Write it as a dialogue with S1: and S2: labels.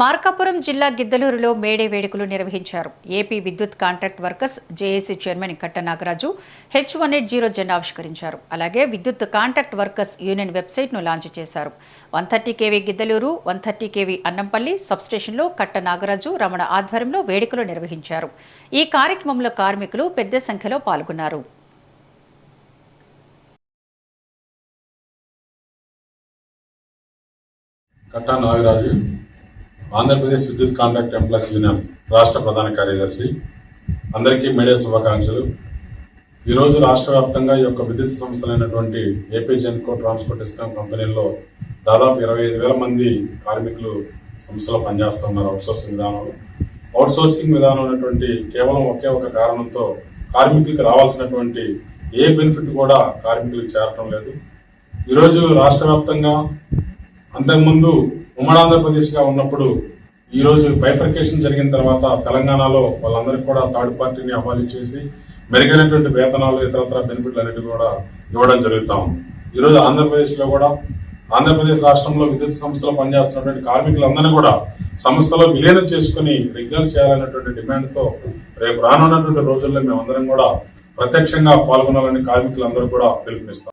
S1: మార్కాపురం జిల్లా గిద్దలూరులో మేడే వేడుకలు నిర్వహించారు. ఏపీ విద్యుత్ కాంట్రాక్ట్ వర్కర్స్ జేఏసీ చైర్మన్ కట్ట నాగరాజు H180 జెండా ఆవిష్కరించారు. అలాగే విద్యుత్ కాంట్రాక్ట్ వర్కర్స్ యూనియన్ వెబ్సైట్ను లాంచ్ చేశారు. 130 kV గిద్దలూరు, 130 kV అన్నంపల్లి సబ్స్టేషన్లో కట్ట నాగరాజు, రమణ ఆధ్వర్యంలో వేడుకలు నిర్వహించారు. ఈ కార్యక్రమంలో కార్మికులు పెద్ద సంఖ్యలో పాల్గొన్నారు.
S2: కట్టా నాగరాజు, ఆంధ్రప్రదేశ్ విద్యుత్ కాంట్రాక్ట్ ఎంప్లాయీస్ యూనియన్ రాష్ట్ర ప్రధాన కార్యదర్శి. అందరికీ మేడే శుభాకాంక్షలు. ఈరోజు రాష్ట్ర వ్యాప్తంగా ఈ యొక్క విద్యుత్ సంస్థలైనటువంటి ఏపీ జెన్కో, ట్రాన్స్కో, డిస్కామ్ కంపెనీల్లో దాదాపు 25,000 మంది కార్మికులు సంస్థలో పనిచేస్తున్నారు అవుట్సోర్సింగ్ విధానం అనేటువంటి కేవలం ఒకే ఒక కారణంతో కార్మికులకు రావాల్సినటువంటి ఏ బెనిఫిట్ కూడా కార్మికులకు చేరటం లేదు. ఈరోజు రాష్ట్ర వ్యాప్తంగా అంతకుముందు ఉమ్మడి ఆంధ్రప్రదేశ్గా ఉన్నప్పుడు ఈరోజు బైఫర్కేషన్ జరిగిన తర్వాత తెలంగాణలో వాళ్ళందరికీ కూడా థర్డ్ పార్టీని అబాలిష్ చేసి మెరుగైనటువంటి వేతనాలు, ఇతరత్ర బెనిఫిట్లు అనేవి కూడా ఇవ్వడం జరుగుతూ ఉంది. ఈరోజు ఆంధ్రప్రదేశ్లో కూడా ఆంధ్రప్రదేశ్ రాష్ట్రంలో విద్యుత్ సంస్థలో పనిచేస్తున్నటువంటి కార్మికులందరినీ కూడా సంస్థలో విలీనం చేసుకుని రెగ్యులర్ చేయాలనేటువంటి డిమాండ్తో రేపు రానున్నటువంటి రోజుల్లో మేమందరం కూడా ప్రత్యక్షంగా పాల్గొనాలని కార్మికులందరూ కూడా పిలుపునిస్తాం.